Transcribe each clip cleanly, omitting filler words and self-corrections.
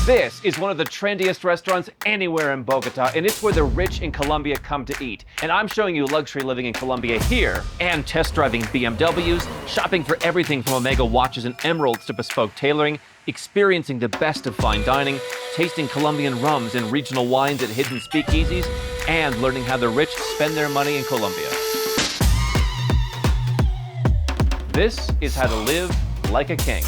This is one of the trendiest restaurants anywhere in Bogota, and it's where the rich in Colombia come to eat. And I'm showing you luxury living in Colombia here, and test driving BMWs, shopping for everything from Omega watches and emeralds to bespoke tailoring, experiencing the best of fine dining, tasting Colombian rums and regional wines at hidden speakeasies, and learning how the rich spend their money in Colombia. This is how to live like a king.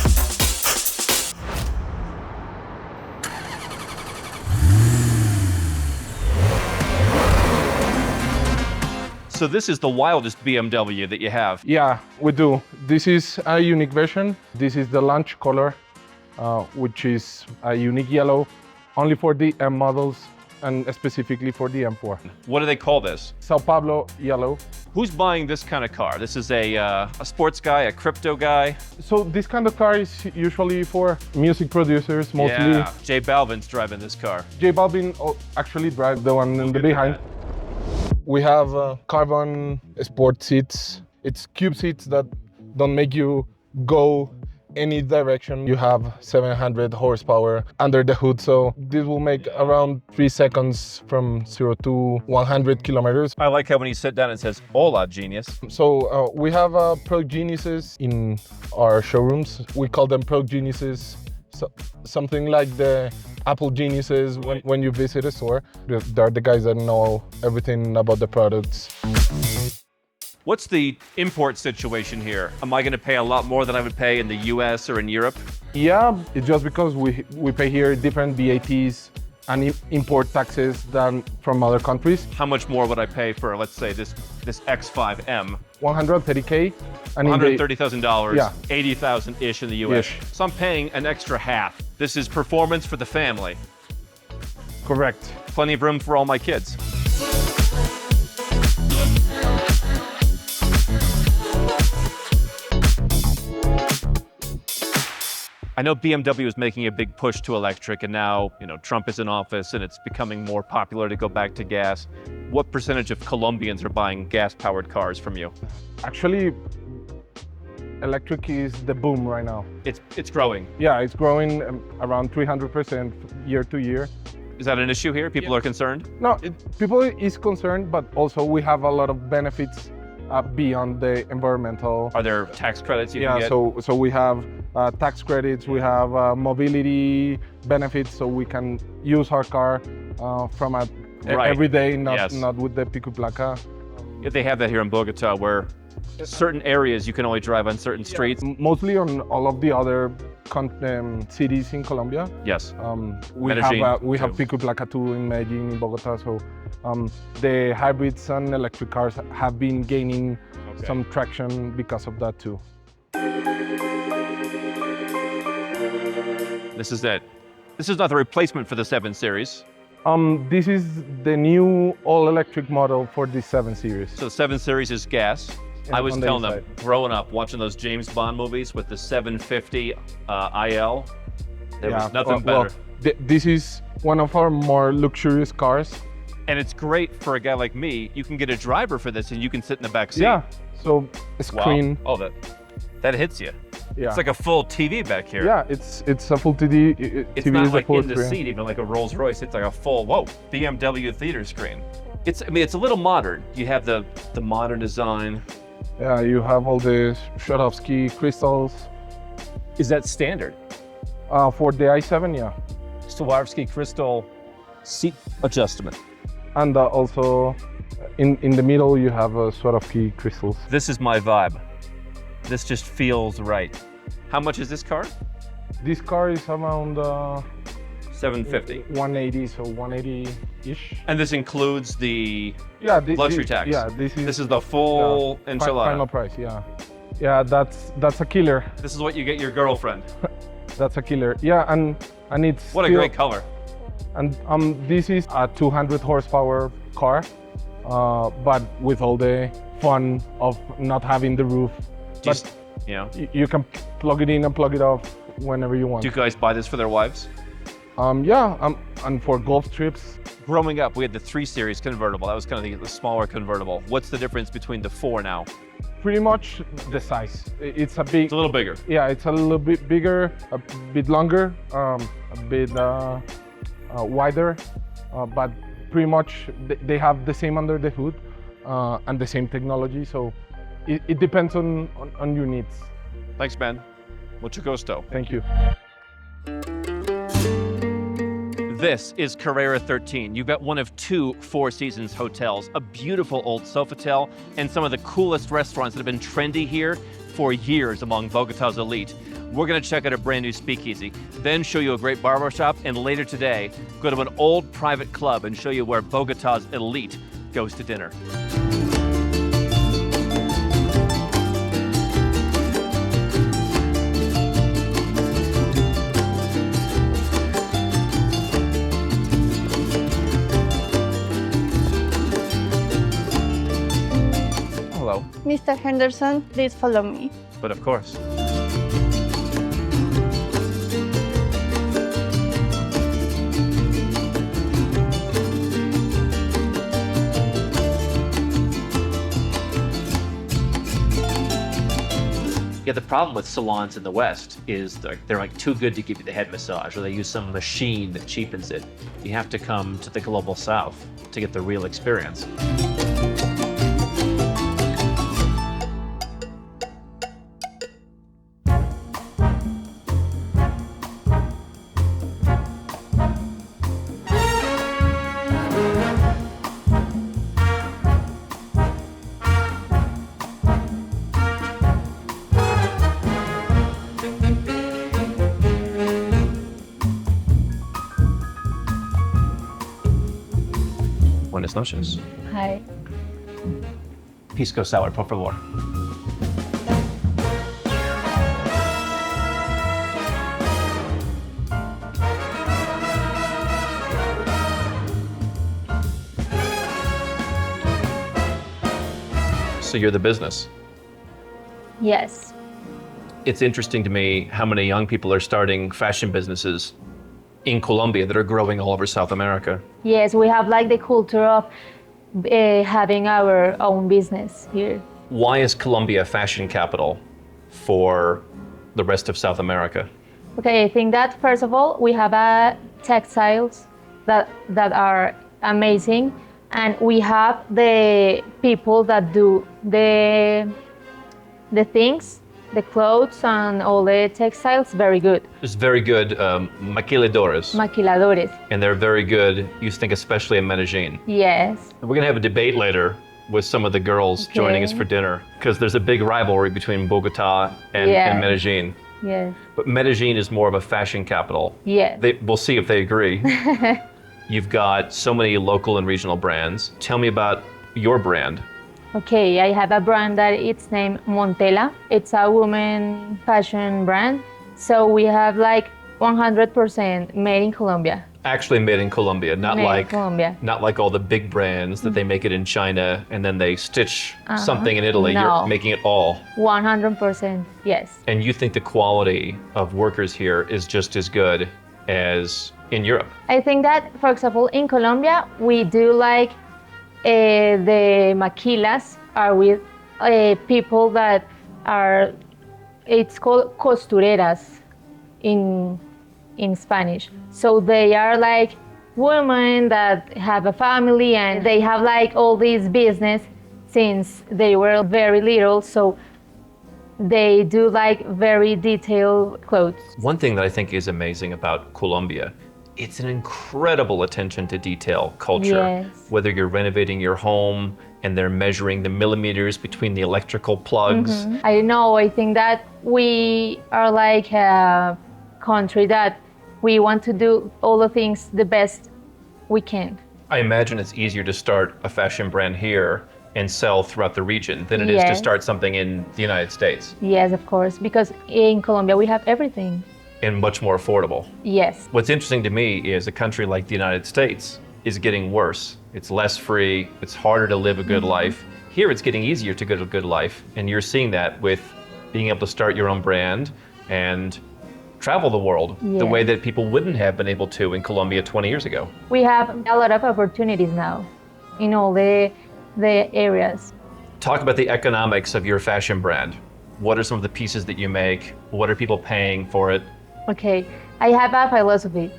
So this is the wildest BMW that you have. Yeah, we do. This is a unique version. This is the launch color, which is a unique yellow, only for the M models and specifically for the M4. What do they call this? Sao Paulo yellow. Who's buying this kind of car? This is a sports guy, a crypto guy? So this kind of car is usually for music producers, mostly. Yeah, J Balvin's driving this car. J Balvin actually drives the one in the behind. We have carbon sport seats. It's cube seats that don't make you go any direction. You have 700 horsepower under the hood, so this will make around 3 seconds from 0 to 100 kilometers. I like how when you sit down it says, "Hola, genius." So we have Pro Geniuses in our showrooms. We call them Pro Geniuses, so, something like the Apple Geniuses when you visit a store. They're the guys that know everything about the products. What's the import situation here? Am I going to pay a lot more than I would pay in the US or in Europe? Yeah, it's just because we pay here different VATs and import taxes than from other countries. How much more would I pay for, let's say, this X5M? 130K. And $130,000, yeah. 80,000-ish in the US. Ish. So I'm paying an extra half. This is performance for the family. Correct. Plenty of room for all my kids. I know BMW is making a big push to electric, and now, Trump is in office and it's becoming more popular to go back to gas. What percentage of Colombians are buying gas-powered cars from you? Actually, electric is the boom right now. It's growing. Yeah, it's growing around 300% year to year. Is that an issue here? People are concerned? No, people is concerned, but also we have a lot of benefits beyond the environmental. Are there tax credits you can get? Yeah, so we have tax credits, we have mobility benefits, so we can use our car from every day, not with the pico placa. Yeah, they have that here in Bogota, where certain areas you can only drive on certain streets. Mostly on all of the other cities in Colombia. Yes. We have pico placa too in Medellin, in Bogota. So the hybrids and electric cars have been gaining some traction because of that too. This is it. This is not the replacement for the 7 Series. This is the new all-electric model for the 7 Series. So the 7 Series is gas. I was telling them, growing up, watching those James Bond movies with the 750 IL, there was nothing better. Well, this is one of our more luxurious cars. And it's great for a guy like me. You can get a driver for this and you can sit in the back seat. Yeah, so a screen. Wow. Oh, that hits you. Yeah. It's like a full TV back here. Yeah, it's a full TV. It's not like in the seat, even like a Rolls Royce. It's like a full, BMW theater screen. It's a little modern. You have the modern design. Yeah, you have all the Swarovski crystals. Is that standard? For the i7, yeah. Swarovski crystal seat adjustment. And also in the middle you have Swarovski crystals. This is my vibe. This just feels right. How much is this car? This car is around 750. 180, so 180-ish. And this includes the luxury tax. Yeah, this is the full enchilada. Final price, yeah. Yeah, that's a killer. This is what you get your girlfriend. That's a killer. Yeah, and it's what a great color. And this is a 200 horsepower car, but with all the fun of not having the roof. You can plug it in and plug it off whenever you want. Do you guys buy this for their wives? And for golf trips. Growing up, we had the 3 Series convertible. That was kind of the smaller convertible. What's the difference between the 4 now? pretty much the size. It's a big. It's a little bigger. Yeah, it's a little bit bigger, a bit longer, a bit wider, but pretty much they have the same under the hood and the same technology. So it depends on your needs. Thanks, Ben. Mucho gusto. Thank you. This is Carrera 13. You've got one of two Four Seasons hotels, a beautiful old Sofitel, and some of the coolest restaurants that have been trendy here for years among Bogota's elite. We're gonna check out a brand new speakeasy, then show you a great barbershop, and later today, go to an old private club and show you where Bogota's elite goes to dinner. Hello. Mr. Henderson, please follow me. But of course. Yeah, the problem with salons in the West is they're like too good to give you the head massage, or they use some machine that cheapens it. You have to come to the global South to get the real experience. Buenas noches. Hi. Pisco sour, por favor. So you're the business. Yes. It's interesting to me how many young people are starting fashion businesses in Colombia that are growing all over South America. Yes, we have like the culture of having our own business here. Why is Colombia a fashion capital for the rest of South America? Okay, I think that first of all, we have textiles that are amazing, and we have the people that do the things, the clothes and all the textiles, very good. There's very good maquiladores. Maquiladores. And they're very good, you think especially in Medellin. Yes. We're gonna have a debate later with some of the girls joining us for dinner, because there's a big rivalry between Bogota and Medellin. Yes. But Medellin is more of a fashion capital. Yes. We'll see if they agree. You've got so many local and regional brands. Tell me about your brand. Okay, I have a brand that it's named Montela. It's a woman fashion brand. So we have like 100% made in Colombia. Actually made in Colombia, not Made in like Colombia. not like all the big brands that they make it in China and then they stitch something in Italy. No. You're making it all. 100%, yes. And you think the quality of workers here is just as good as in Europe? I think that, for example, in Colombia, we do like the maquilas are with people that are, it's called costureras in Spanish. So they are like women that have a family and they have like all this business since they were very little. So they do like very detailed clothes. One thing that I think is amazing about Colombia, it's an incredible attention to detail culture. Yes. Whether you're renovating your home and they're measuring the millimeters between the electrical plugs. I know, I think that we are like a country that we want to do all the things the best we can. I imagine it's easier to start a fashion brand here and sell throughout the region than it is to Yes. start something in the United States, Yes, of course, because in Colombia we have everything. and much more affordable. Yes. What's interesting to me is a country like the United States is getting worse. It's less free, it's harder to live a good life. Here it's getting easier to get a good life, and you're seeing that with being able to start your own brand and travel the world the way that people wouldn't have been able to in Colombia 20 years ago. We have a lot of opportunities now in all the areas. Talk about the economics of your fashion brand. What are some of the pieces that you make? What are people paying for it? Okay, I have a philosophy.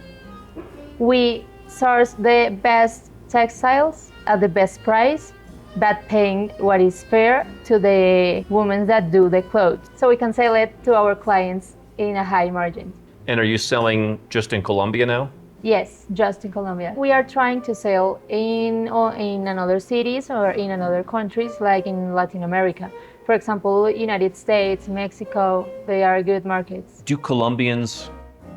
We source the best textiles at the best price, but paying what is fair to the women that do the clothes. So we can sell it to our clients in a high margin. And are you selling just in Colombia now? Yes, just in Colombia. We are trying to sell in another cities or in other countries like in Latin America. For example, United States, Mexico, they are good markets. Do Colombians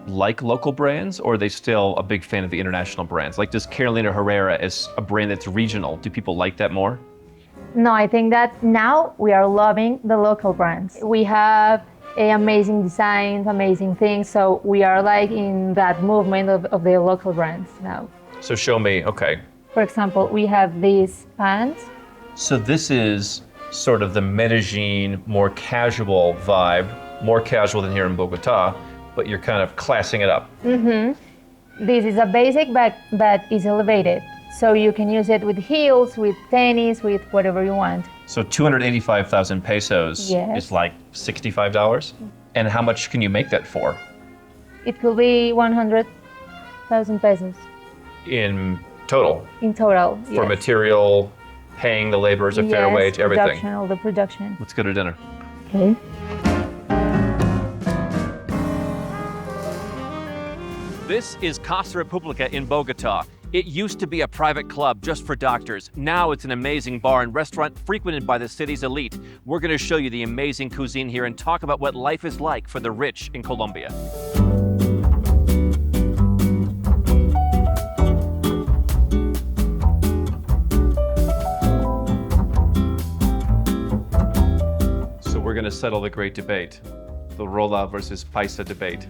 like local brands, or are they still a big fan of the international brands? Like, does Carolina Herrera as a brand that's regional, do people like that more? No, I think that now we are loving the local brands. We have amazing designs, amazing things, so we are like in that movement of the local brands now. So show me, okay. For example, we have these pants. So this is sort of the Medellin, more casual vibe, more casual than here in Bogota, but you're kind of classing it up. This is a basic but is elevated. So you can use it with heels, with tennis, with whatever you want. So 285,000 pesos Yes. is like $65? And how much can you make that for? It could be 100,000 pesos In total? in total. For material, paying the laborers a fair wage, everything? Production, all the production. Let's go to dinner. Okay. This is Casa Republica in Bogota. It used to be a private club just for doctors. Now it's an amazing bar and restaurant frequented by the city's elite. We're going to show you the amazing cuisine here and talk about what life is like for the rich in Colombia. So we're going to settle the great debate, the Rola versus Paisa debate.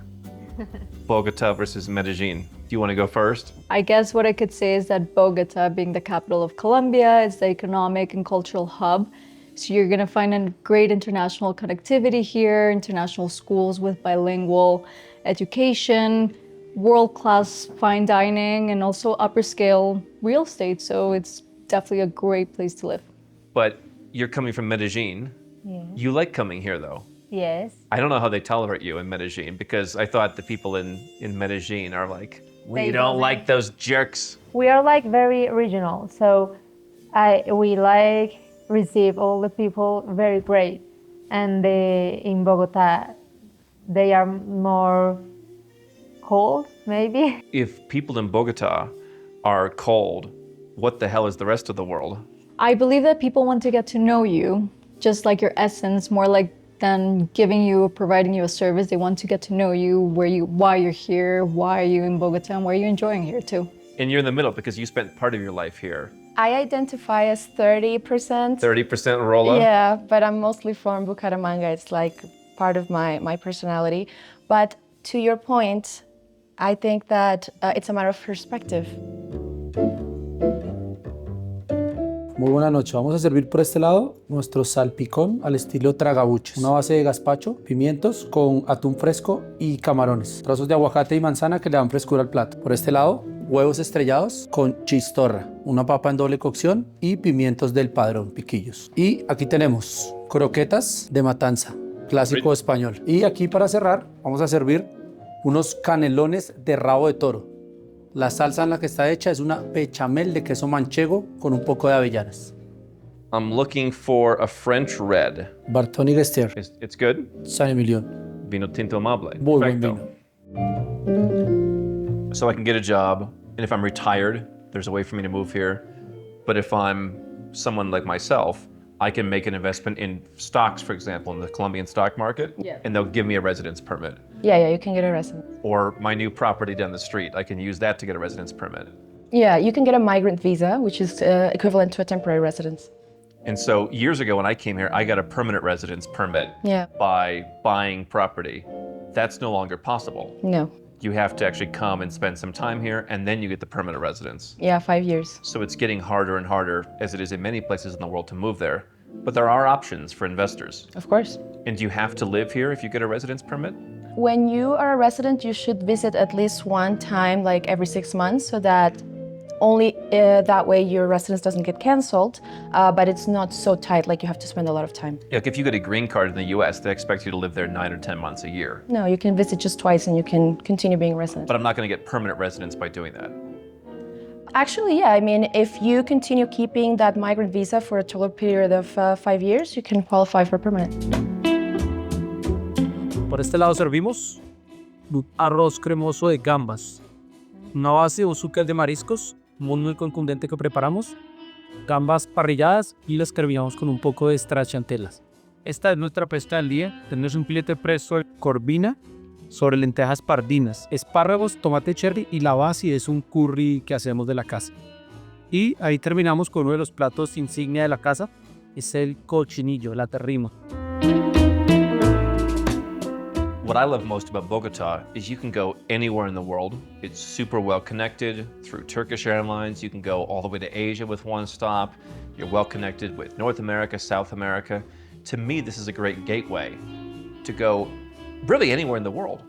Bogota versus Medellin. Do you want to go first? I guess what I could say is that Bogota, being the capital of Colombia, is the economic and cultural hub. So you're going to find a great international connectivity here, international schools with bilingual education, world-class fine dining, and also upper-scale real estate. So it's definitely a great place to live. But you're coming from Medellin. Yeah. You like coming here, though. Yes. I don't know how they tolerate you in Medellin, because I thought the people in Medellin are like, we They don't don't like those jerks. We are like very regional, so we like receive all the people very great. And in Bogota, they are more cold, maybe. If people in Bogota are cold, what the hell is the rest of the world? I believe that people want to get to know you, just like your essence, more like than giving you or providing you a service. They want to get to know you, why you're here, why are you in Bogota, and why are you enjoying here too. And you're in the middle because you spent part of your life here. I identify as 30%. 30% Rola? Yeah, but I'm mostly from Bucaramanga. It's like part of my personality. But to your point, I think that it's a matter of perspective. Muy buena noche. Vamos a servir por este lado nuestro salpicón al estilo tragabuches. Una base de gazpacho, pimientos con atún fresco y camarones. Trozos de aguacate y manzana que le dan frescura al plato. Por este lado, huevos estrellados con chistorra, una papa en doble cocción y pimientos del padrón, piquillos. Y aquí tenemos croquetas de matanza, clásico español. Y aquí para cerrar, vamos a servir unos canelones de rabo de toro. La salsa en la que está hecha es una bechamel de queso manchego con un poco de avellanas. I'm looking for a French red. Bartoni Gestier, It's good? San Emilion. Vino tinto amable. Muy buen Perfecto. vino. So I can get a job, and if I'm retired, there's a way for me to move here. But if I'm someone like myself, I can make an investment in stocks, for example, in the Colombian stock market, and they'll give me a residence permit. Yeah, you can get a residence. Or my new property down the street, I can use that to get a residence permit. Yeah, you can get a migrant visa, which is equivalent to a temporary residence. And so years ago when I came here, I got a permanent residence permit Yeah. by buying property. That's no longer possible. No. You have to actually come and spend some time here, and then you get the permanent residence. Yeah, 5 years. So it's getting harder and harder, as it is in many places in the world, to move there. But there are options for investors. Of course. And do you have to live here if you get a residence permit? When you are a resident, you should visit at least one time, like every 6 months, so that Only that way your residence doesn't get canceled, but it's not so tight, like you have to spend a lot of time. Like if you get a green card in the US, they expect you to live there 9 or 10 months a year. No, you can visit just twice and you can continue being a resident. But I'm not going to get permanent residence by doing that. Actually, yeah, I mean, if you continue keeping that migrant visa for a total period of 5 years, you can qualify for permanent. Por este lado servimos un arroz cremoso de gambas, una base o azúcar de mariscos, muy contundente que preparamos, gambas parrilladas y las servíamos con un poco de stracciatellas. Esta es nuestra pesca del día. Tenemos un filete preso de corvina sobre lentejas pardinas, espárragos, tomate cherry y la base es un curry que hacemos de la casa. Y ahí terminamos con uno de los platos insignia de la casa, es el cochinillo, la terrima. What I love most about Bogota is you can go anywhere in the world. It's super well connected through Turkish Airlines. You can go all the way to Asia with one stop. You're well connected with North America, South America. To me, this is a great gateway to go really anywhere in the world.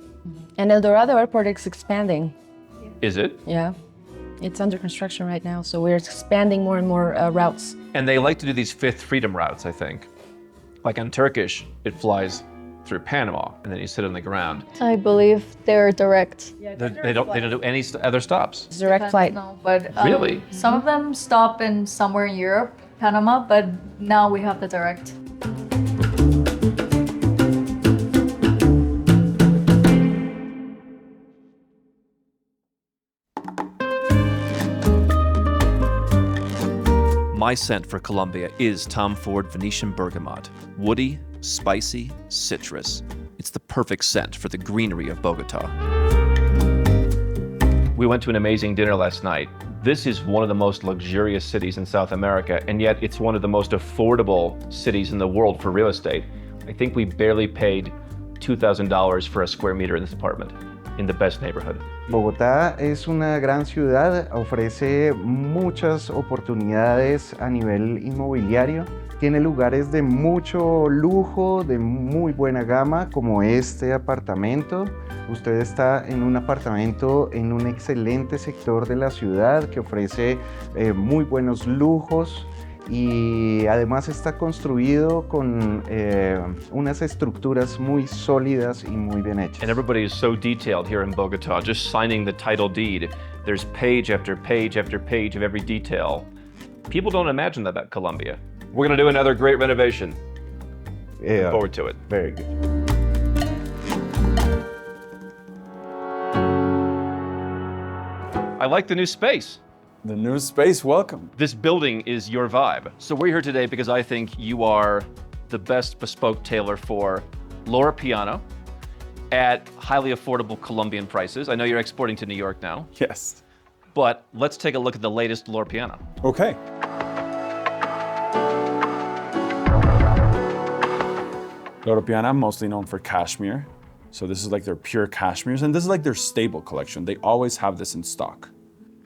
And El Dorado Airport is expanding. Is it? Yeah, it's under construction right now, so we're expanding more and more routes. And they like to do these fifth freedom routes, I think. Like on Turkish, it flies through Panama, and then you sit on the ground. I believe they're direct. They don't do any other stops. It's a direct flight. No, but Really? some of them stop in somewhere in Europe, Panama, but now we have the direct. My scent for Colombia is Tom Ford Venetian Bergamot. Woody, spicy, citrus. It's the perfect scent for the greenery of Bogota. We went to an amazing dinner last night. This is one of the most luxurious cities in South America, and yet it's one of the most affordable cities in the world for real estate. I think we barely paid $2,000 for a square meter in this apartment, in the best neighborhood. Bogotá es una gran ciudad, ofrece muchas oportunidades a nivel inmobiliario. Tiene lugares de mucho lujo, de muy buena gama, como este apartamento. Usted está en un apartamento en un excelente sector de la ciudad que ofrece muy buenos lujos y además está construido con unas estructuras muy sólidas y muy bien hechas. And everybody is so detailed here in Bogota, just signing the title deed. There's page after page after page of every detail. People don't imagine that about Colombia. We're gonna do another great renovation. Yeah, Look forward to it. very good. I like the new space. The new space, welcome. This building is your vibe. So we're here today because I think you are the best bespoke tailor for Laura Piano at highly affordable Colombian prices. I know you're exporting to New York now, Yes. but let's take a look at the latest Laura Piano. Okay. Europeana, mostly known for cashmere. So this is like their pure cashmeres, and this is like their staple collection. They always have this in stock.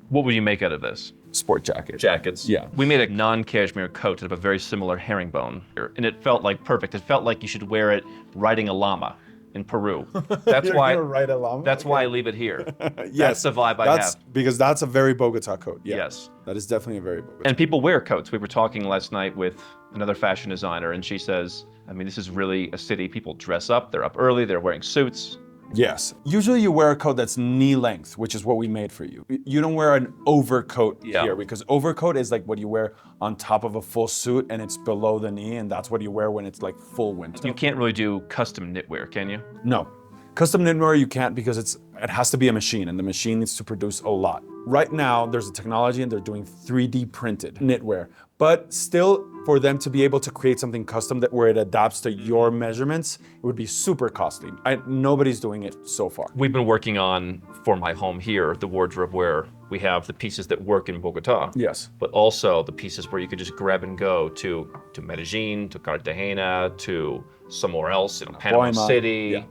What would you make out of this? Sport jacket. Jackets. Yeah. We made a non-cashmere coat out of a very similar herringbone, and it felt like perfect. It felt like you should wear it riding a llama in Peru. That's You're why. gonna ride a llama? That's why I leave it here. Yes. That's the vibe I That's have. because that's a very Bogota coat. Yeah. Yes. That is definitely a very Bogota. And people wear coats. We were talking last night with another fashion designer, and she says, I mean, this is really a city. People dress up. They're up early. They're wearing suits. Yes. Usually you wear a coat that's knee length, which is what we made for you. You don't wear an overcoat here because overcoat is like what you wear on top of a full suit and it's below the knee, and that's what you wear when it's like full winter. You can't really do custom knitwear, can you? No. Custom knitwear you can't because it has to be a machine, and the machine needs to produce a lot. Right now, there's a technology and they're doing 3D printed knitwear, but still for them to be able to create something custom where it adapts to your measurements, it would be super costly. Nobody's doing it so far. We've been working on, for my home here, the wardrobe where we have the pieces that work in Bogota. Yes. But also the pieces where you could just grab and go to Medellin, to Cartagena, to somewhere else, Panama Boima. City. Yeah.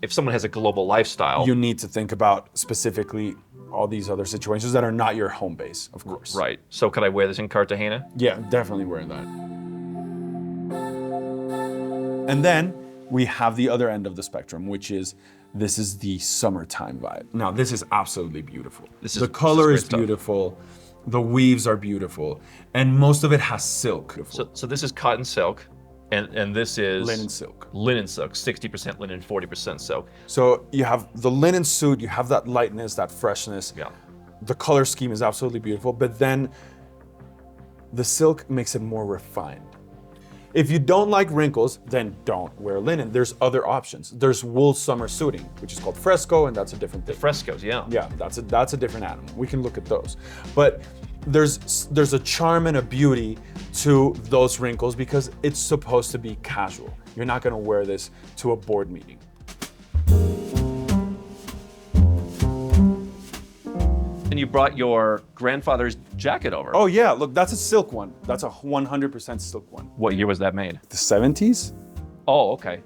If someone has a global lifestyle. You need to think about specifically all these other situations that are not your home base, of course. Right. So could I wear this in Cartagena? Yeah, definitely wearing that. And then we have the other end of the spectrum, which is This is the summertime vibe. Now, this is absolutely beautiful. The great color is stuff. beautiful. The weaves are beautiful. And most of it has silk. So this is cotton silk, and this is Linen silk. Linen silk, 60% linen, 40% silk. So you have the linen suit, you have that lightness, that freshness. Yeah. The color scheme is absolutely beautiful, but then the silk makes it more refined. If you don't like wrinkles, then don't wear linen. There's other options. There's wool summer suiting, which is called fresco, and that's a different thing. Frescoes, yeah. Yeah, that's a different animal. We can look at those. But there's a charm and a beauty to those wrinkles because it's supposed to be casual. You're not gonna wear this to a board meeting. And you brought your grandfather's jacket over. Oh yeah, look, that's a silk one. That's a 100% silk one. What year was that made? The 70s? Oh, okay.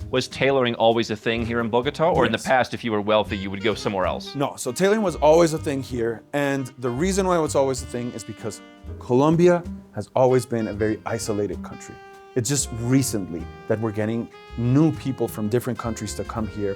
Was tailoring always a thing here in Bogota, or in the Yes. past, if you were wealthy, you would go somewhere else? No, so tailoring was always a thing here, and the reason why it was always a thing is because Colombia has always been a very isolated country. It's just recently that we're getting new people from different countries to come here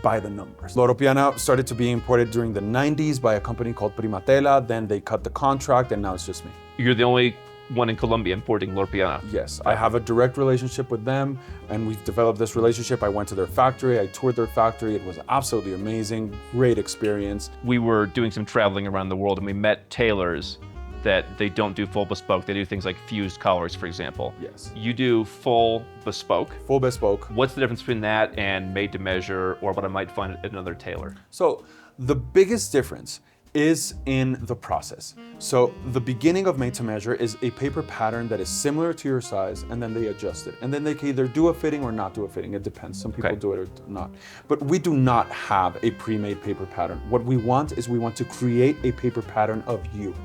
by the numbers. La Europeana started to be imported during the 90s by a company called Primatela, then they cut the contract, and now it's just me. You're the only one in Colombia importing Lorpiana. Yes, I have a direct relationship with them, and we've developed this relationship. I went to their factory, I toured their factory. It was absolutely amazing, great experience. We were doing some traveling around the world, and we met tailors that they don't do full bespoke. They do things like fused collars, for example. Yes. You do full bespoke. Full bespoke. What's the difference between that and made to measure, or what I might find at another tailor? So the biggest difference is in the process. So the beginning of made to measure is a paper pattern that is similar to your size, and then they adjust it. And then they can either do a fitting or not do a fitting. It depends. Some people Okay. do it or not. But we do not have a pre-made paper pattern. What we want is we want to create a paper pattern of you.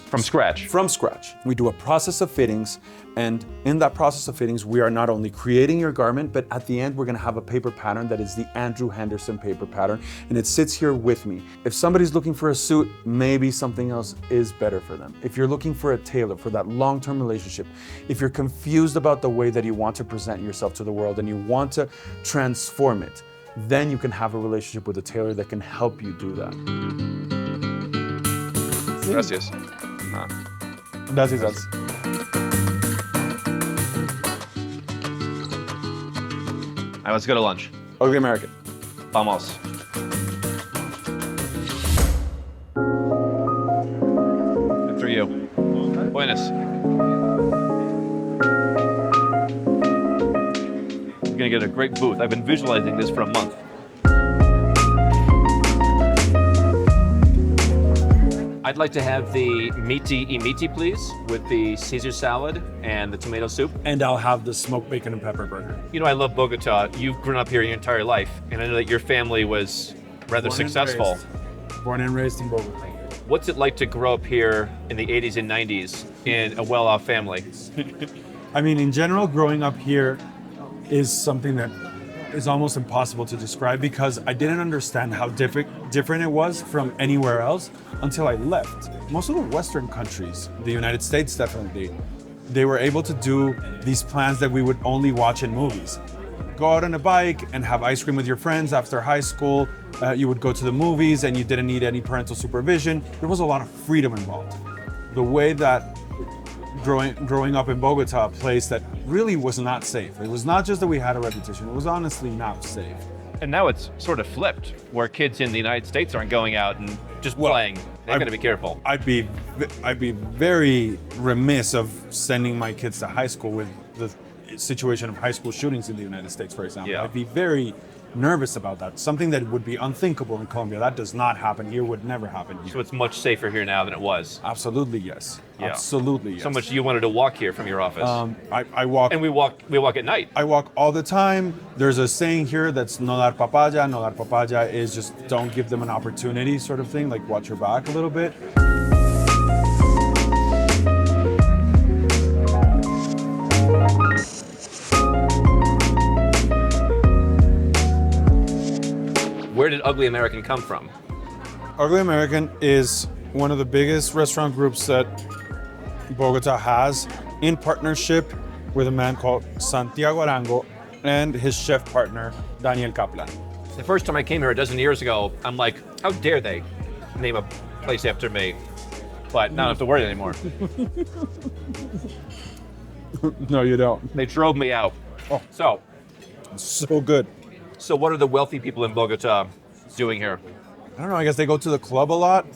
From scratch. From scratch. We do a process of fittings, and in that process of fittings, we are not only creating your garment, but at the end, we're gonna have a paper pattern that is the Andrew Henderson paper pattern, and it sits here with me. If somebody's looking for a suit, maybe something else is better for them. If you're looking for a tailor, for that long-term relationship, if you're confused about the way that you want to present yourself to the world and you want to transform it, then you can have a relationship with a tailor that can help you do that. Gracias. That's. All right, let's go to lunch. Ugly American. Vamos. Good for you. Buenas. You're gonna get a great booth. I've been visualizing this for a month. I'd like to have the meaty imiti, please, with the Caesar salad and the tomato soup. And I'll have the smoked bacon and pepper burger. You know, I love Bogota. You've grown up here your entire life, and I know that your family was rather successful. Born and raised in Bogota. What's it like to grow up here in the 80s and 90s in a well-off family? I mean, in general, growing up here is something that is almost impossible to describe because I didn't understand how different it was from anywhere else until I left. Most of the Western countries, the United States definitely, they were able to do these plans that we would only watch in movies. Go out on a bike and have ice cream with your friends after high school. You would go to the movies and you didn't need any parental supervision. There was a lot of freedom involved. The way that growing up in Bogota, a place that really was not safe. It was not just that we had a reputation, it was honestly not safe. And now it's sort of flipped, where kids in the United States aren't going out and just playing. They've got to be careful. I'd be very remiss of sending my kids to high school with the situation of high school shootings in the United States, for example. Yeah. I'd be very nervous about that. Something that would be unthinkable in Colombia. That does not happen here, would never happen here. So it's much safer here now than it was. Absolutely yes. Yeah. Absolutely yes. So much you wanted to walk here from your office. I walk. And we walk at night. I walk all the time. There's a saying here that's no dar papaya. No dar papaya is just don't give them an opportunity sort of thing, like watch your back a little bit. Where did Ugly American come from? Ugly American is one of the biggest restaurant groups that Bogota has, in partnership with a man called Santiago Arango and his chef partner, Daniel Kaplan. The first time I came here a dozen years ago, I'm like, how dare they name a place after me? But now I don't have to worry anymore. No, you don't. They drove me out. Oh. So good. So what are the wealthy people in Bogota doing here? I don't know, I guess they go to the club a lot.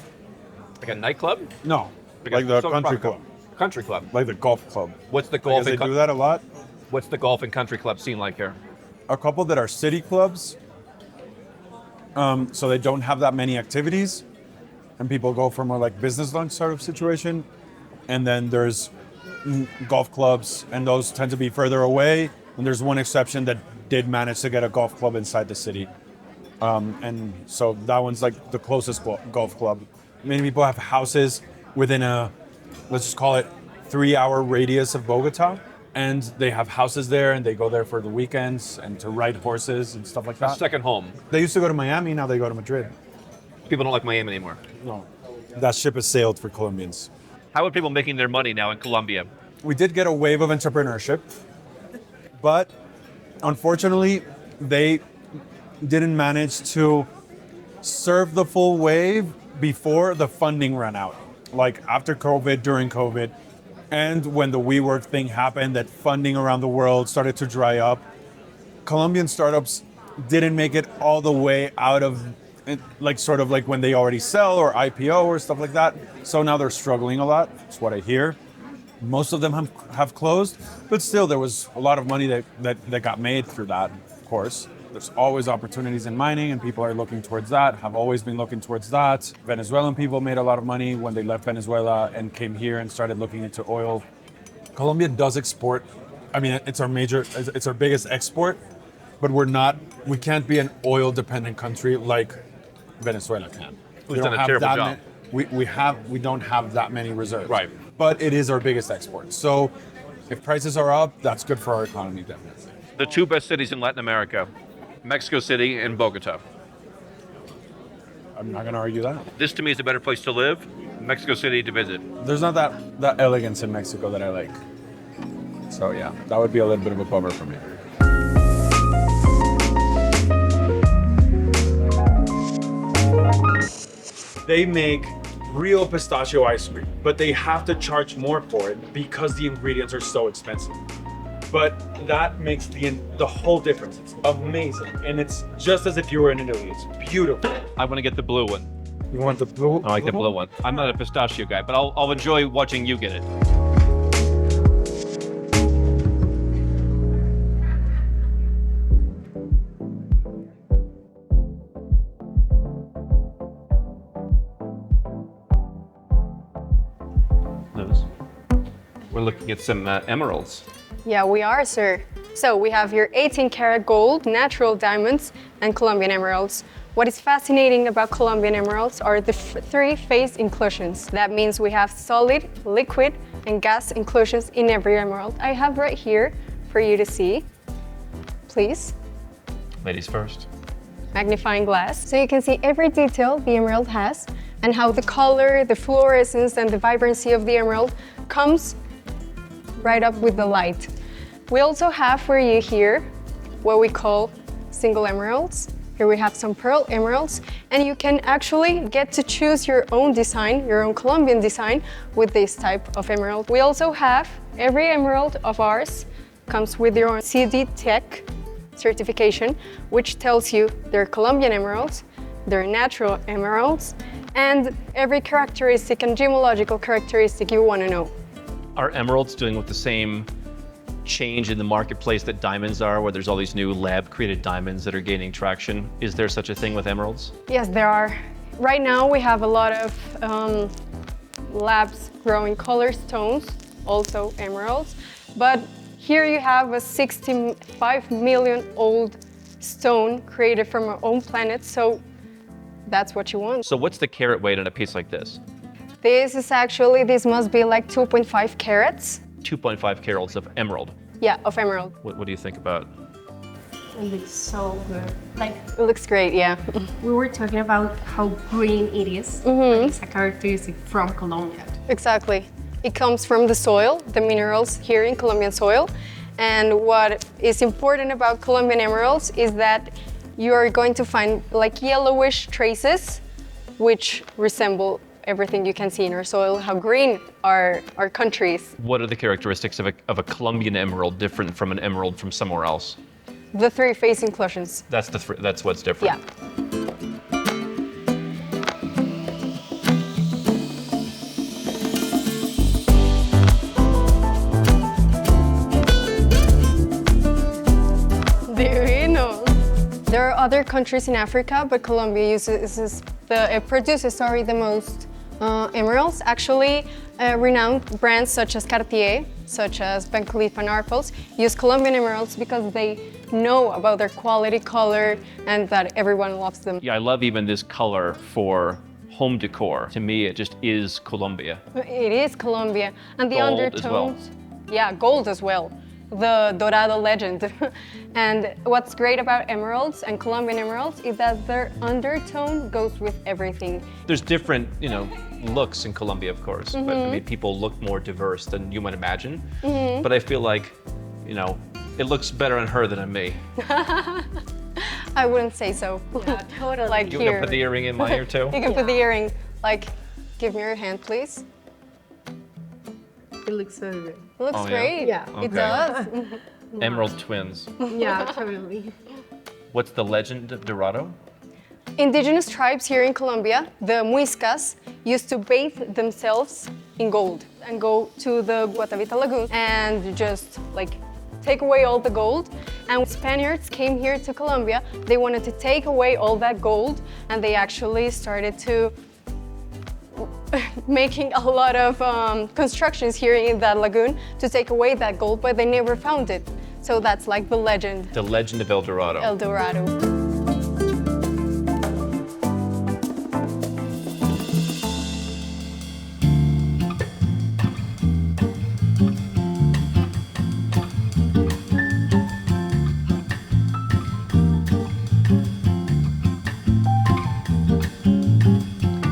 Like a nightclub? No, Like like a the social country club. club. Country club. Like the golf club. What's the I golf? guess they do that a lot. What's the golf and country club scene like here? A couple that are city clubs, so they don't have that many activities, and people go for more like business lunch sort of situation. And then there's golf clubs, and those tend to be further away. And there's one exception that did manage to get a golf club inside the city. And so that one's like the closest golf club. Many people have houses within a, let's just call it 3-hour radius of Bogota. And they have houses there and they go there for the weekends and to ride horses and stuff like that. Second home. They used to go to Miami, now they go to Madrid. People don't like Miami anymore. No, that ship has sailed for Colombians. How are people making their money now in Colombia? We did get a wave of entrepreneurship, but unfortunately, they didn't manage to surf the full wave before the funding ran out. Like after COVID, during COVID, and when the WeWork thing happened, that funding around the world started to dry up. Colombian startups didn't make it all the way out of it, like sort of like when they already sell or IPO or stuff like that. So now they're struggling a lot. That's what I hear. Most of them have closed, but still there was a lot of money that got made through that, of course. There's always opportunities in mining and people are looking towards that, have always been looking towards that. Venezuelan people made a lot of money when they left Venezuela and came here and started looking into oil. Colombia does export. I mean, it's our biggest export, but we can't be an oil dependent country like Venezuela can. We've done a terrible job. We don't have that many reserves. Right. But it is our biggest export. So if prices are up, that's good for our economy, definitely. The two best cities in Latin America, Mexico City and Bogota. I'm not going to argue that. This to me is a better place to live, Mexico City to visit. There's not that elegance in Mexico that I like. So yeah, that would be a little bit of a bummer for me. They make real pistachio ice cream, but they have to charge more for it because the ingredients are so expensive. But that makes the whole difference. It's amazing. And it's just as if you were in Italy. It's beautiful. I want to get the blue one. You want the blue? I like the blue one. I'm not a pistachio guy, but I'll enjoy watching you get it. We're looking at some emeralds. Yeah, we are, sir. So we have here 18-karat gold, natural diamonds, and Colombian emeralds. What is fascinating about Colombian emeralds are the three-phase inclusions. That means we have solid, liquid, and gas inclusions in every emerald. I have right here for you to see. Please. Ladies first. Magnifying glass. So you can see every detail the emerald has and how the color, the fluorescence, and the vibrancy of the emerald comes right up with the light. We also have for you here what we call single emeralds. Here we have some pearl emeralds, and you can actually get to choose your own design, your own Colombian design with this type of emerald. We also have every emerald of ours comes with your own CD Tech certification, which tells you they're Colombian emeralds, they're natural emeralds, and every characteristic and gemological characteristic you want to know. Are emeralds doing with the same change in the marketplace that diamonds are, where there's all these new lab-created diamonds that are gaining traction? Is there such a thing with emeralds? Yes, there are. Right now we have a lot of labs growing color stones, also emeralds, but here you have a 65 million old stone created from our own planet, so that's what you want. So what's the carat weight on a piece like this? This must be like 2.5 carats. 2.5 carats of emerald. Yeah, of emerald. What do you think about? It looks so good. Like, it looks great, yeah. We were talking about how green it is. Like, it's a characteristic from Colombia. Exactly. It comes from the soil, the minerals here in Colombian soil, And what is important about Colombian emeralds is that you're going to find like yellowish traces which resemble everything you can see in our soil, how green our country is. What are the characteristics of a Colombian emerald different from an emerald from somewhere else? The three face inclusions. That's what's different. Yeah. There are other countries in Africa, but Colombia produces the most emeralds. Actually, renowned brands such as Cartier, such as Van Cleef & Arpels, use Colombian emeralds because they know about their quality, color, and that everyone loves them. Yeah, I love even this color for home decor. To me, it just is Colombia. It is Colombia. And the Gold undertones. as well. Yeah, gold as well. The Dorado legend. And what's great about emeralds and Colombian emeralds is that their undertone goes with everything. There's different, looks in Colombia, of course, but I mean, people look more diverse than you might imagine. But I feel like, it looks better on her than on me. I wouldn't say so. Yeah, totally. Like You here. can put the earring in my ear too? You can put the earring. Like, give me your hand, please. It looks so good. It looks Oh, yeah? great. Yeah. It Okay. does. Emerald twins. Yeah, totally. What's the legend of Dorado? Indigenous tribes here in Colombia, the Muiscas, used to bathe themselves in gold and go to the Guatavita Lagoon and just take away all the gold. And when Spaniards came here to Colombia, they wanted to take away all that gold, and they actually started to making a lot of constructions here in that lagoon to take away that gold, but they never found it. So that's like the legend. The legend of El Dorado. El Dorado.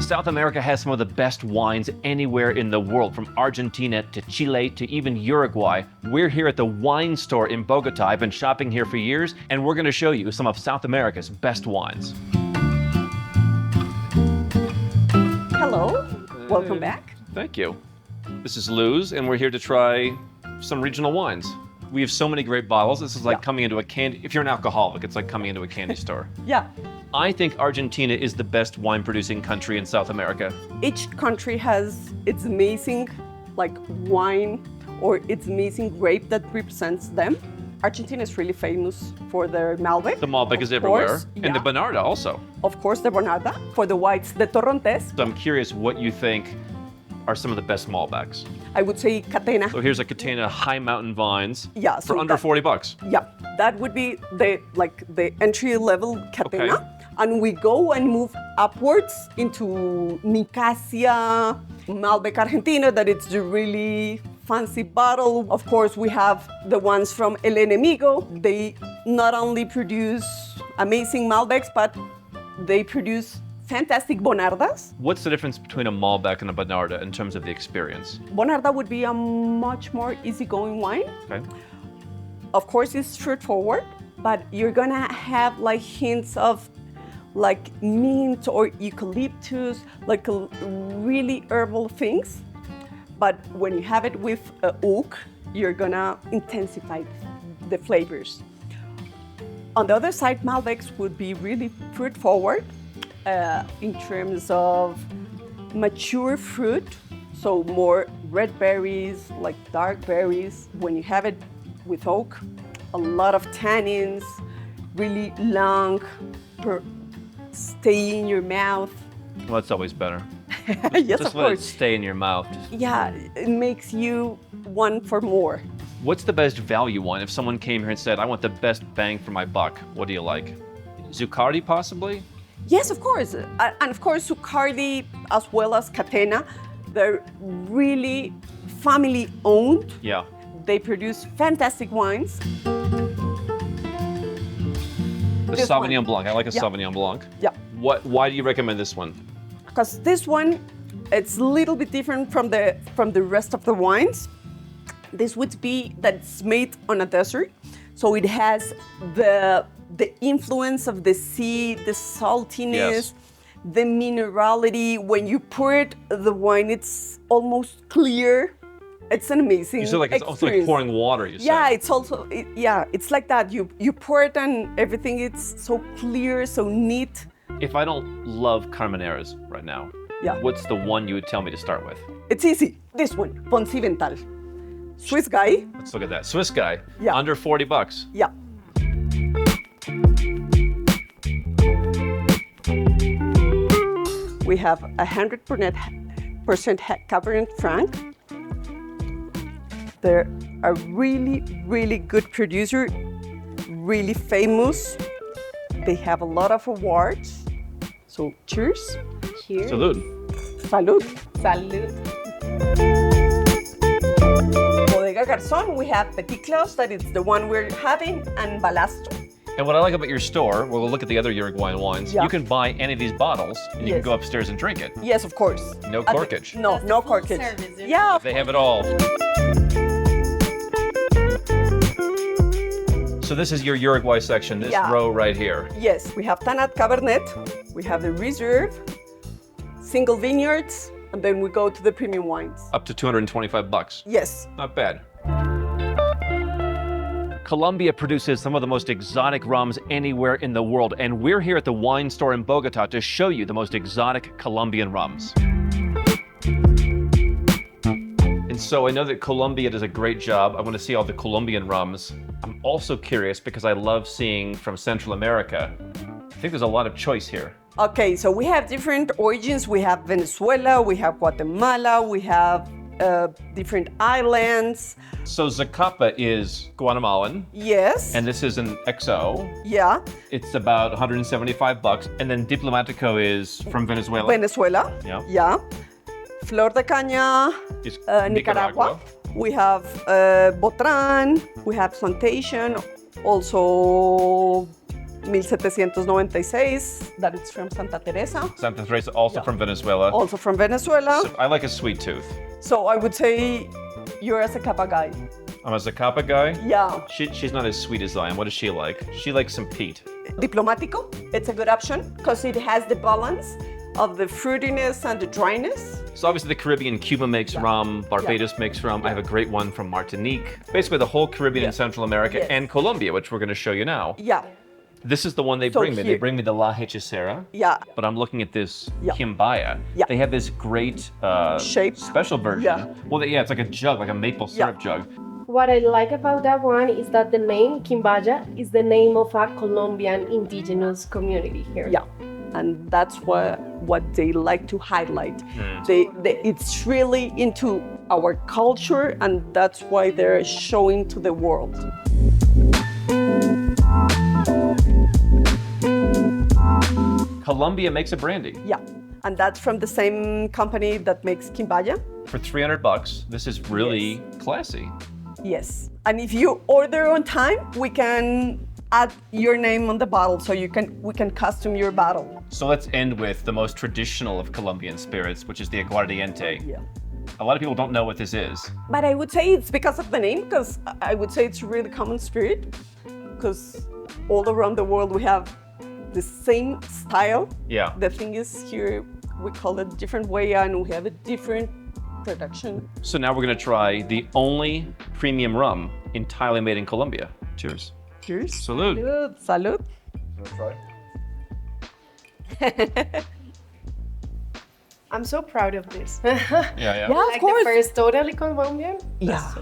South America has some of the best wines anywhere in the world, from Argentina to Chile to even Uruguay. We're here at the wine store in Bogota. I've been shopping here for years, and we're going to show you some of South America's best wines. Hello, welcome back. Thank you. This is Luz, and we're here to try some regional wines. We have so many great bottles. This is like coming into a candy. If you're an alcoholic, it's like coming into a candy store. Yeah. I think Argentina is the best wine-producing country in South America. Each country has its amazing wine or its amazing grape that represents them. Argentina is really famous for their Malbec. The Malbec is everywhere. Course, And the Bonarda also. Of course, the Bonarda. For the whites, the Torrontés. So I'm curious what you think are some of the best Malbecs. I would say Catena. So here's a Catena High Mountain Vines for under $40. Yeah, that would be the entry-level Catena. Okay. And we go and move upwards into Nicasia, Malbec Argentina, that it's the really fancy bottle. Of course, we have the ones from El Enemigo. They not only produce amazing Malbecs, but they produce fantastic Bonardas. What's the difference between a Malbec and a Bonarda in terms of the experience? Bonarda would be a much more easygoing wine. Okay. Of course, it's straightforward, but you're gonna have hints of mint or eucalyptus, really herbal things. But when you have it with oak, you're gonna intensify the flavors. On the other side, Malbecs would be really fruit forward in terms of mature fruit, so more red berries, dark berries. When you have it with oak, a lot of tannins, really long, stay in your mouth. Well, that's always better. Yes, Just of let it course. stay in your mouth. Yeah, it makes you want for more. What's the best value wine? If someone came here and said, I want the best bang for my buck, what do you like? Zuccardi, possibly? Yes, of course. And of course, Zuccardi, as well as Catena, they're really family owned. Yeah. They produce fantastic wines. The This Sauvignon one. Blanc. I like a Yeah. Sauvignon Blanc. Yeah. Why do you recommend this one? Because this one, it's a little bit different from the rest of the wines. this would be that it's made on a desert, so it has the influence of the sea, the saltiness, the minerality. When you pour it, the wine, it's almost clear. It's an amazing You said like it's almost like experience. pouring water. You said. Yeah, it's also it's like that. You pour it and everything. It's so clear, so neat. If I don't love Carmeneras right now, what's the one you would tell me to start with? It's easy. This one, Ponzivental, Swiss guy. Let's look at that. Swiss guy. Yeah. Under $40. Yeah. We have 100% Cabernet Franc. They're a really, really good producer, really famous. They have a lot of awards. So cheers. Cheers. Salud. Salud. Salud. Bodega Garzón, we have Petit Claus, that is the one we're having, and Balastro. And what I like about your store, we'll look at the other Uruguayan wines, Yeah. you can buy any of these bottles and you can Yes. go upstairs and drink it. Yes, of course. No corkage. No corkage. Yeah. They have it all. So this is your Uruguay section, this Yeah. row right here. Yes, we have Tanat Cabernet, we have the Reserve, single vineyards, and then we go to the premium wines. Up to $225. Yes. Not bad. Colombia produces some of the most exotic rums anywhere in the world, and we're here at the wine store in Bogota to show you the most exotic Colombian rums. And so I know that Colombia does a great job. I want to see all the Colombian rums. I'm also curious because I love seeing from Central America. I think there's a lot of choice here. Okay, so we have different origins. We have Venezuela, we have Guatemala, we have different islands. So Zacapa is Guatemalan. Yes. And this is an XO. Yeah. It's about $175. And then Diplomatico is from Venezuela. Venezuela. Yeah. Yeah. Flor de Caña, Is Nicaragua. We have Botran, we have Plantation, also 1796, that is from Santa Teresa. Santa Teresa, also from Venezuela. Also from Venezuela. So I like a sweet tooth. So I would say you're a Zacapa guy. I'm a Zacapa guy. Yeah. She's not as sweet as I am. What does she like? She likes some peat. Diplomatico, it's a good option because it has the balance of the fruitiness and the dryness. So obviously the Caribbean, Cuba makes rum, Barbados makes rum. I have a great one from Martinique. Basically the whole Caribbean and Central America and Colombia, which we're going to show you now. Yeah. This is the one they So bring me. They here- bring me the La Hechicera. Yeah. But I'm looking at this Yeah. Quimbaya. Yeah. They have this great Shape. special version. Yeah. Well, yeah, it's like a jug, like a maple syrup jug. What I like about that one is that the name Quimbaya is the name of a Colombian indigenous community here. Yeah. And that's what they like to highlight. It's really into our culture, and that's why they're showing to the world. Colombia makes a brandy. Yeah. And that's from the same company that makes Quimbaya. For $300, this is really classy. Yes. And if you order on time, we can add your name on the bottle, so we can custom your bottle. So let's end with the most traditional of Colombian spirits, which is the aguardiente. Yeah. A lot of people don't know what this is. But I would say it's because of the name, because I would say it's a really common spirit, because all around the world we have the same style. Yeah. The thing is here we call it a different way and we have a different production. So now we're gonna try the only premium rum entirely made in Colombia. Cheers. Cheers. Salud. Salud. Try. I'm so proud of this. Yeah. Yeah, Like of course. the first totally Colombian. Yeah.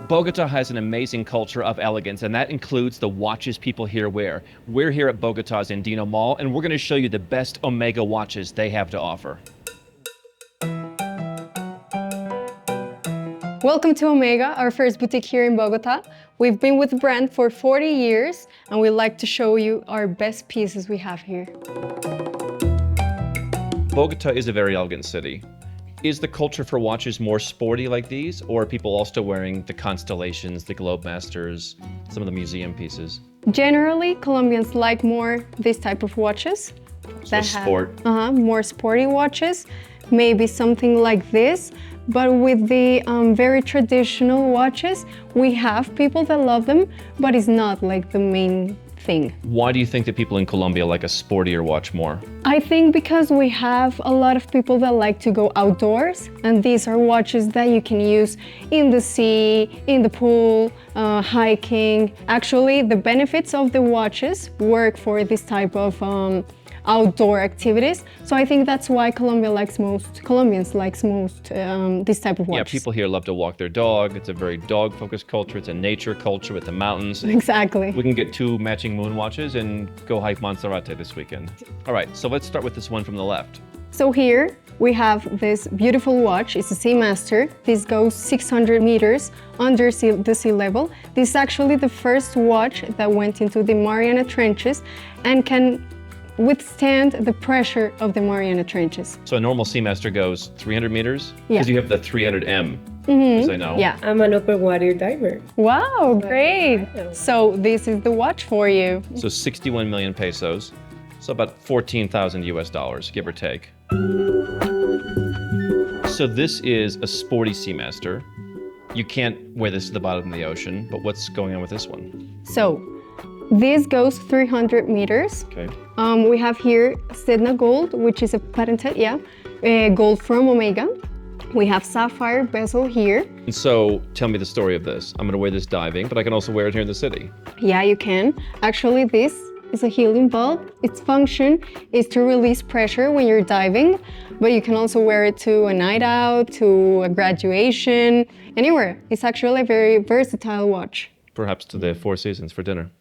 Bogota has an amazing culture of elegance, and that includes the watches people here wear. We're here at Bogota's Andino Mall, and we're going to show you the best Omega watches they have to offer. Welcome to Omega, our first boutique here in Bogota. We've been with the brand for 40 years and we'd like to show you our best pieces we have here. Bogota is a very elegant city. Is the culture for watches more sporty like these, or are people also wearing the Constellations, the Globemasters, some of the museum pieces? Generally, Colombians like more this type of watches. So sport. More sporty watches. Maybe something like this, but with the very traditional watches, we have people that love them, but it's not like the main thing. Why do you think that people in Colombia like a sportier watch more? I think because we have a lot of people that like to go outdoors, and these are watches that you can use in the sea, in the pool, hiking. Actually, the benefits of the watches work for this type of outdoor activities. So I think that's why Colombians likes most this type of watch. Yeah, people here love to walk their dog. It's a very dog-focused culture. It's a nature culture with the mountains. Exactly. We can get 2 matching moon watches and go hike Monserrate this weekend. All right, so let's start with this one from the left. So here we have this beautiful watch. It's a Seamaster. This goes 600 meters under the sea level. This is actually the first watch that went into the Mariana Trenches and can withstand the pressure of the Mariana Trenches. So a normal Seamaster goes 300 meters? Yeah. Because you have the 300M, as I know. Yeah. I'm an open water diver. Wow, great. So this is the watch for you. So 61 million pesos. So about 14,000 US dollars, give or take. So this is a sporty Seamaster. You can't wear this to the bottom of the ocean, but what's going on with this one? So this goes 300 meters. Okay. We have here Sedna Gold, which is a patented, gold from Omega. We have sapphire bezel here. And so tell me the story of this. I'm gonna wear this diving, but I can also wear it here in the city. Yeah, you can. Actually, this is a helium bulb. Its function is to release pressure when you're diving, but you can also wear it to a night out, to a graduation, anywhere. It's actually a very versatile watch. Perhaps to the Four Seasons for dinner.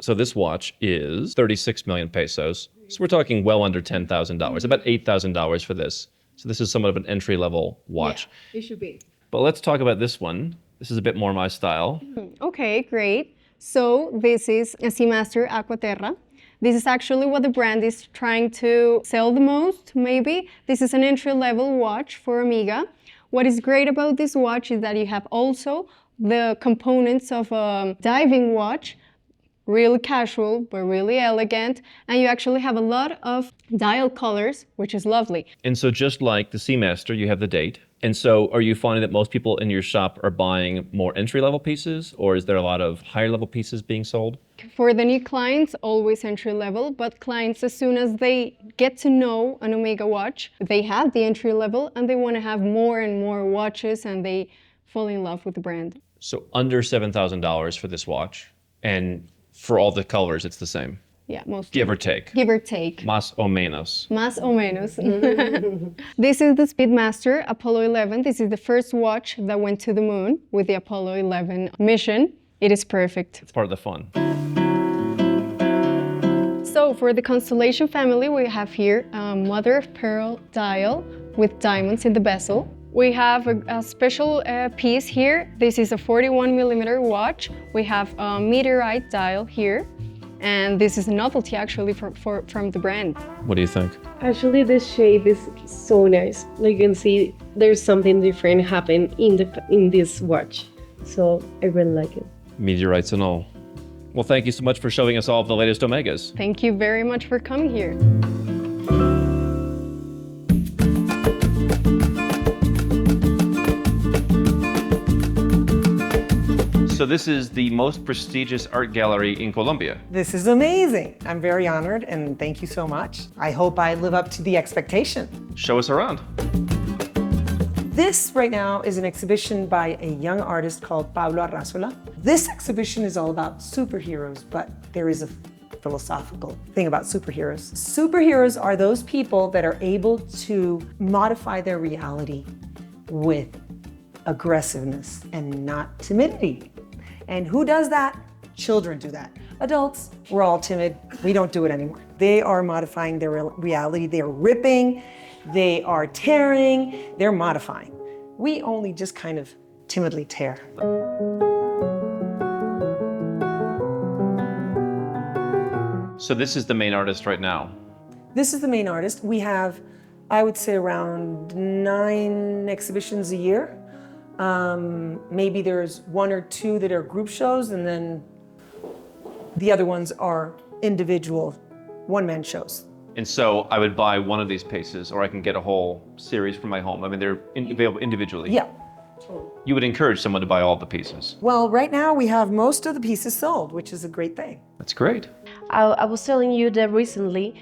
So this watch is 36 million pesos. So we're talking well under $10,000, about $8,000 for this. So this is somewhat of an entry-level watch. Yeah, it should be. But let's talk about this one. This is a bit more my style. Okay, great. So this is a Seamaster Aquaterra. This is actually what the brand is trying to sell the most, maybe. This is an entry-level watch for Omega. What is great about this watch is that you have also the components of a diving watch, really casual, but really elegant. And you actually have a lot of dial colors, which is lovely. And so just like the Seamaster, you have the date. And so are you finding that most people in your shop are buying more entry-level pieces, or is there a lot of higher-level pieces being sold? For the new clients, always entry-level, but clients, as soon as they get to know an Omega watch, they have the entry-level and they want to have more and more watches, and they fall in love with the brand. So under $7,000 for this watch, and for all the colors, it's the same. Yeah, most. Give or take. Give or take. Más o menos. Más o menos. This is the Speedmaster Apollo 11. This is the first watch that went to the moon with the Apollo 11 mission. It is perfect. It's part of the fun. So for the Constellation family, we have here a mother of pearl dial with diamonds in the bezel. We have a special piece here. This is a 41 millimeter watch. We have a meteorite dial here. And this is a novelty actually from the brand. What do you think? Actually, the shape is so nice. Like you can see, there's something different happen in this watch. So I really like it. Meteorites and all. Well, thank you so much for showing us all of the latest Omegas. Thank you very much for coming here. So this is the most prestigious art gallery in Colombia. This is amazing. I'm very honored and thank you so much. I hope I live up to the expectation. Show us around. This right now is an exhibition by a young artist called Pablo Arrazola. This exhibition is all about superheroes, but there is a philosophical thing about superheroes. Superheroes are those people that are able to modify their reality with aggressiveness and not timidity. And who does that? Children do that. Adults, we're all timid. We don't do it anymore. They are modifying their reality. They are ripping, they are tearing, they're modifying. We only just kind of timidly tear. So this is the main artist right now. This is the main artist. We have, I would say, around 9 exhibitions a year. Maybe there's 1 or 2 that are group shows, and then the other ones are individual one-man shows. And so I would buy one of these pieces, or I can get a whole series from my home. I mean, they're available individually. Yeah. You would encourage someone to buy all the pieces. Well, right now we have most of the pieces sold, which is a great thing. That's great. I was telling you that recently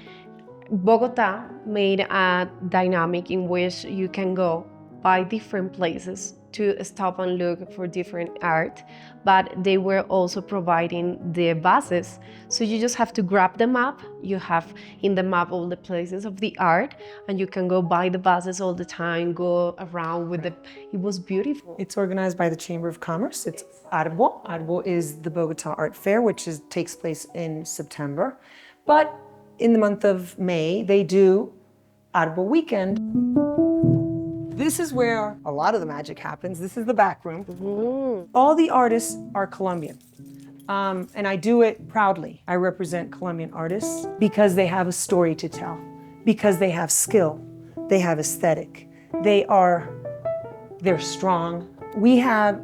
Bogota made a dynamic in which you can go by different places to stop and look for different art, but they were also providing the buses. So you just have to grab the map. You have in the map all the places of the art, and you can go by the buses all the time, go around with it. It was beautiful. It's organized by the Chamber of Commerce. It's Arbo. Arbo is the Bogota Art Fair, which takes place in September. But in the month of May, they do Arbo Weekend. This is where a lot of the magic happens. This is the back room. All the artists are Colombian. And I do it proudly. I represent Colombian artists because they have a story to tell, because they have skill, they have aesthetic, they're strong. We have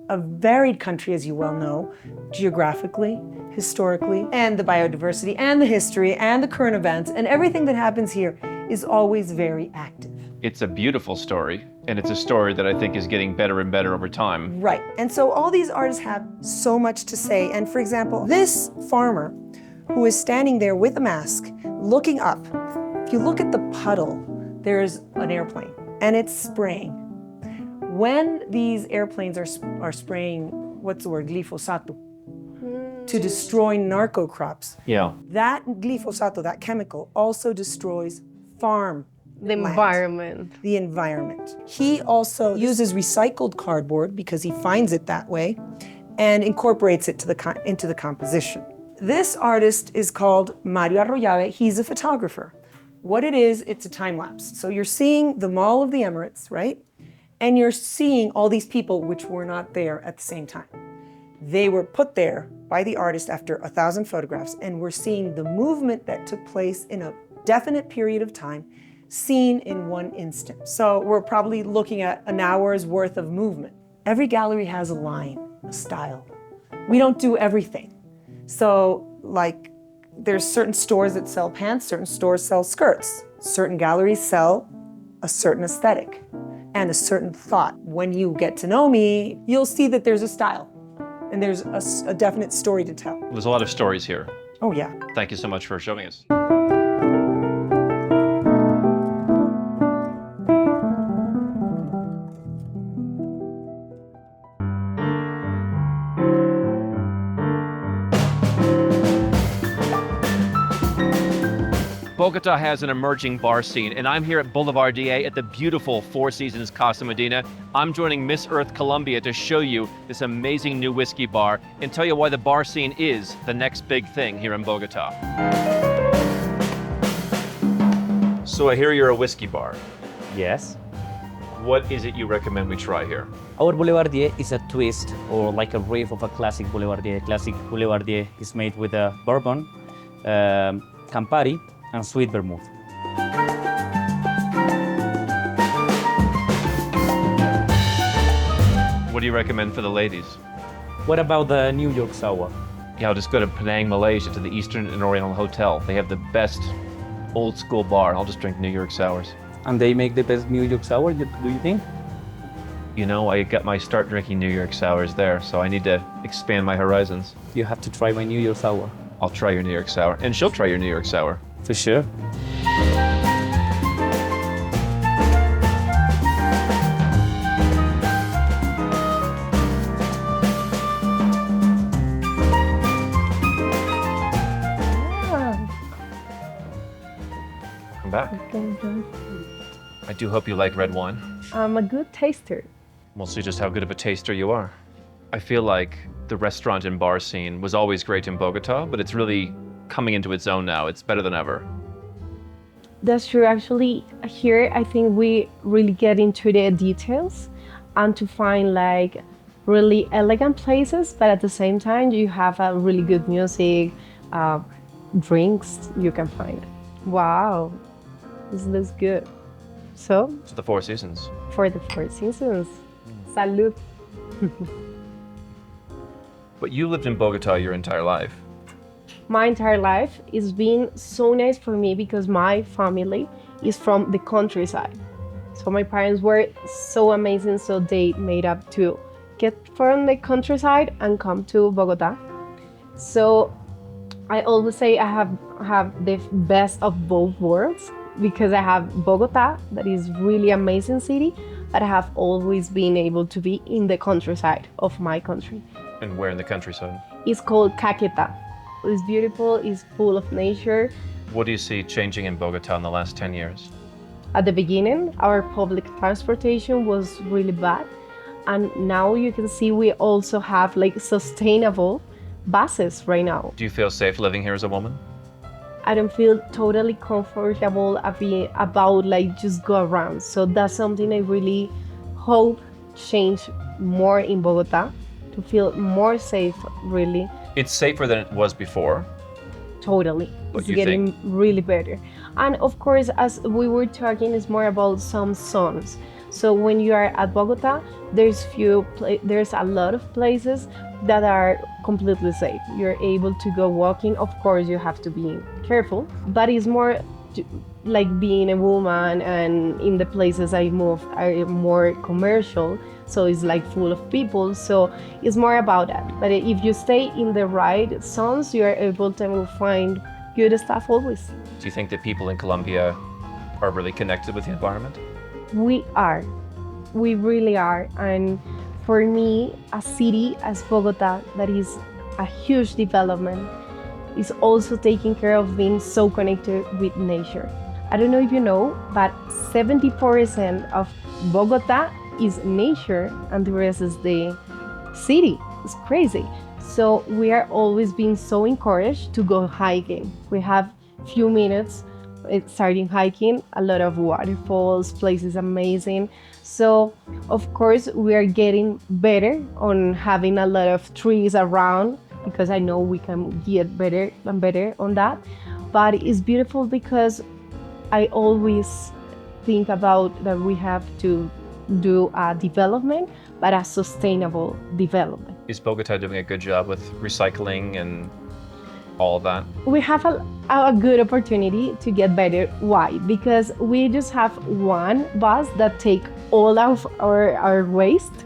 a varied country, as you well know, geographically, historically, and the biodiversity, and the history, and the current events, and everything that happens here is always very active. It's a beautiful story, and it's a story that I think is getting better and better over time. Right, and so all these artists have so much to say. And for example, this farmer who is standing there with a mask, looking up, if you look at the puddle, there's an airplane, and it's spraying. When these airplanes are spraying, what's the word, glyphosate, to destroy narco crops, that glyphosate, that chemical, also destroys farm The environment. The environment. He also uses recycled cardboard because he finds it that way and incorporates it into the composition. This artist is called Mario Arroyave. He's a photographer. What it is, it's a time lapse. So you're seeing the Mall of the Emirates, right? And you're seeing all these people which were not there at the same time. They were put there by the artist after 1,000 photographs, and we're seeing the movement that took place in a definite period of time seen in one instant. So we're probably looking at an hour's worth of movement. Every gallery has a line, a style. We don't do everything. So like there's certain stores that sell pants, certain stores sell skirts. Certain galleries sell a certain aesthetic and a certain thought. When you get to know me, you'll see that there's a style and there's a definite story to tell. There's a lot of stories here. Oh yeah. Thank you so much for showing us. Bogota has an emerging bar scene, and I'm here at Boulaverdier at the beautiful Four Seasons Casa Medina. I'm joining Miss Earth Colombia to show you this amazing new whiskey bar and tell you why the bar scene is the next big thing here in Bogota. So I hear you're a whiskey bar. Yes. What is it you recommend we try here? Our Boulaverdier is a twist or like a riff of a classic Boulaverdier. Classic Boulaverdier is made with a bourbon, Campari, and sweet vermouth. What do you recommend for the ladies? What about the New York Sour? Yeah, I'll just go to Penang, Malaysia, to the Eastern and Oriental Hotel. They have the best old school bar. I'll just drink New York Sours. And they make the best New York Sour, do you think? You know, I got my start drinking New York Sours there, so I need to expand my horizons. You have to try my New York Sour. I'll try your New York Sour, and she'll try your New York Sour. For sure. Welcome back. I do hope you like red wine. I'm a good taster. We'll see just how good of a taster you are. I feel like the restaurant and bar scene was always great in Bogota, but it's really coming into its own now. It's better than ever. That's true. Actually, here I think we really get into the details and to find like really elegant places, but at the same time you have a really good music, drinks you can find. Wow, this looks good. So the Four Seasons. For the Four Seasons. Salud. But you lived in Bogota your entire life. my entire life. It's been so nice for me because my family is from the countryside. So my parents were so amazing, so they made up to get from the countryside and come to Bogota. So I always say I have the best of both worlds because I have Bogota, that is really amazing city, but I have always been able to be in the countryside of my country. And where in the countryside? It's called Caqueta. It's beautiful, it's full of nature. What do you see changing in Bogota in the last 10 years? At the beginning, our public transportation was really bad. And now you can see we also have like sustainable buses right now. Do you feel safe living here as a woman? I don't feel totally comfortable about like just go around. So that's something I really hope change more in Bogota, to feel more safe, really. It's safer than it was before. Totally. But It's you getting think- really better. And of course, as we were talking, it's more about some zones. So when you are at Bogota, there's a lot of places that are completely safe. You're able to go walking. Of course, you have to be careful, but it's more like being a woman, and in the places I move are more commercial. So it's like full of people. So it's more about that. But if you stay in the right zones, you are able to find good stuff always. Do you think that people in Colombia are really connected with the environment? We are. We really are. And for me, a city as Bogota, that is a huge development, is also taking care of being so connected with nature. I don't know if you know, but 70% of Bogota is nature and the rest is the city. It's crazy. So we are always being so encouraged to go hiking. We have few minutes starting hiking, a lot of waterfalls, places amazing. So of course we are getting better on having a lot of trees around, because I know we can get better and better on that. But it's beautiful because I always think about that we have to do a development, but a sustainable development. Is Bogota doing a good job with recycling and all of that? We have a good opportunity to get better. Why? Because we just have one bus that take all of our waste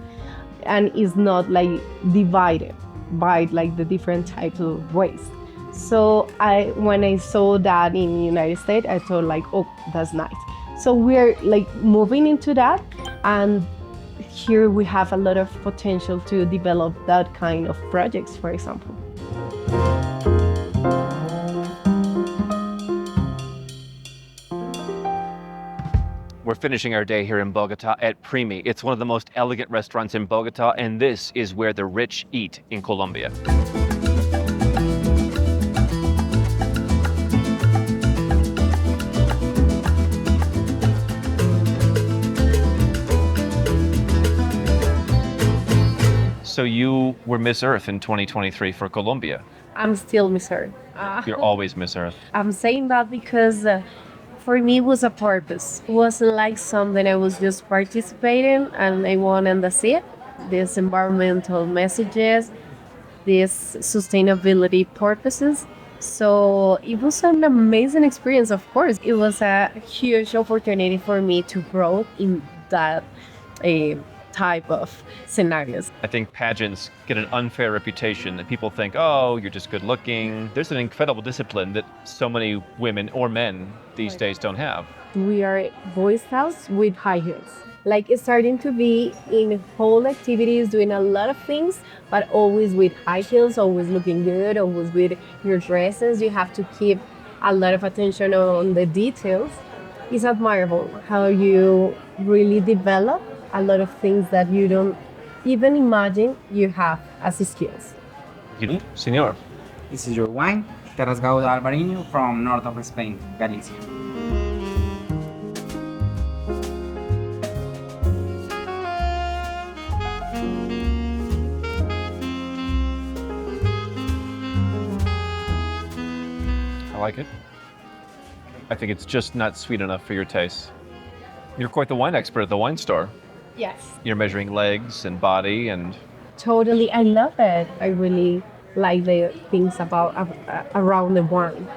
and is not like divided by like the different types of waste. So when I saw that in the United States, I thought like, oh, that's nice. So we're like moving into that, and here we have a lot of potential to develop that kind of projects, for example. We're finishing our day here in Bogota at Primi. It's one of the most elegant restaurants in Bogota, and this is where the rich eat in Colombia. So you were Miss Earth in 2023 for Colombia. I'm still Miss Earth. You're always Miss Earth. I'm saying that because for me it was a purpose. It wasn't like something I was just participating and I won and that's it. These environmental messages, these sustainability purposes. So it was an amazing experience, of course. It was a huge opportunity for me to grow in that type of scenarios. I think pageants get an unfair reputation that people think, oh, you're just good looking. There's an incredible discipline that so many women or men these days don't have. We are Boy Scouts with high heels. Like starting to be in whole activities, doing a lot of things, but always with high heels, always looking good, always with your dresses. You have to keep a lot of attention on the details. It's admirable how you really develop a lot of things that you don't even imagine you have as skills. You, Senor. This is your wine, Terrasgao de Albariño from north of Spain, Galicia. I like it. I think it's just not sweet enough for your taste. You're quite the wine expert at the wine store. Yes. You're measuring legs and body and... Totally, I love it. I really like the things about around the wine.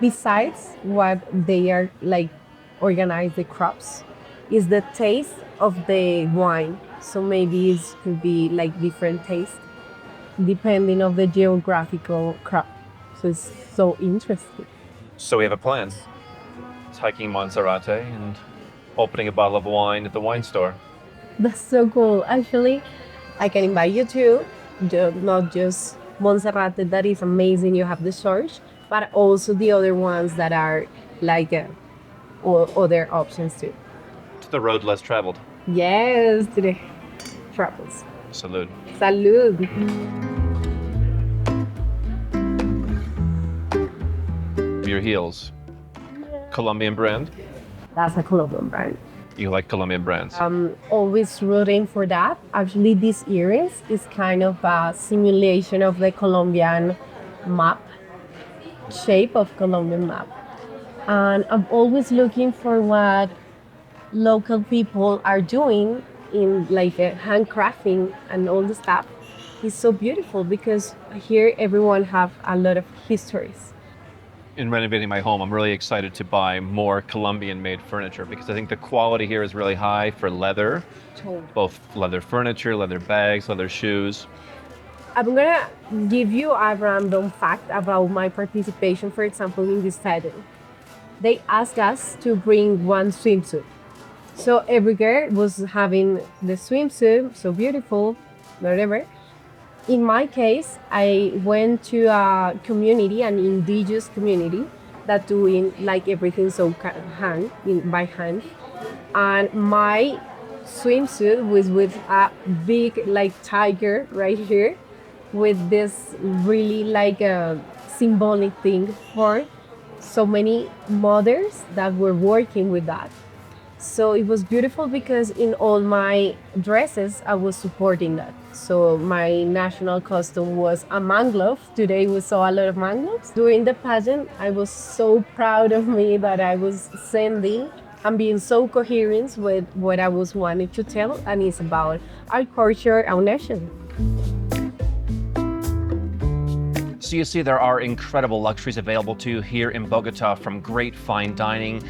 Besides what they are like organize the crops, is the taste of the wine. So maybe it could be like different taste depending of the geographical crop. So it's so interesting. So we have a plan. It's hiking Monserrate and opening a bottle of wine at the wine store. That's so cool. Actually, I can invite you to, not just Monserrate, that is amazing. You have the church, but also the other ones that are like or other options too. To the road less traveled. Yes, to the travels. Salud. Salud. Your heels. Colombian brand? That's a Colombian brand. You like Colombian brands? I'm always rooting for that. Actually, these earrings is kind of a simulation of the Colombian map, shape of Colombian map. And I'm always looking for what local people are doing in like handcrafting and all the stuff. It's so beautiful because here everyone have a lot of histories. In renovating my home, I'm really excited to buy more Colombian-made furniture because I think the quality here is really high for leather, both leather furniture, leather bags, leather shoes. I'm gonna give you a random fact about my participation, for example, in this pageant. They asked us to bring one swimsuit. So every girl was having the swimsuit, so beautiful, whatever. In my case, I went to a community, an indigenous community, that doing like everything so by hand. And my swimsuit was with a big like tiger right here, with this really like a symbolic thing for so many mothers that were working with that. So it was beautiful because in all my dresses, I was supporting that. So my national costume was a mangrove. Today we saw a lot of mangroves. During the pageant, I was so proud of me that I was sending and being so coherent with what I was wanting to tell, and it's about our culture, our nation. So you see there are incredible luxuries available to you here in Bogota, from great fine dining,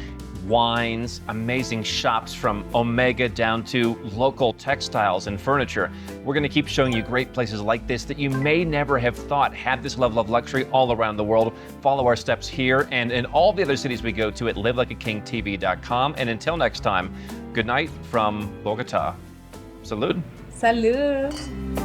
wines, amazing shops from Omega down to local textiles and furniture. We're going to keep showing you great places like this that you may never have thought had this level of luxury all around the world. Follow our steps here and in all the other cities we go to at livelikeakingtv.com. And until next time, good night from Bogota. Salud. Salud.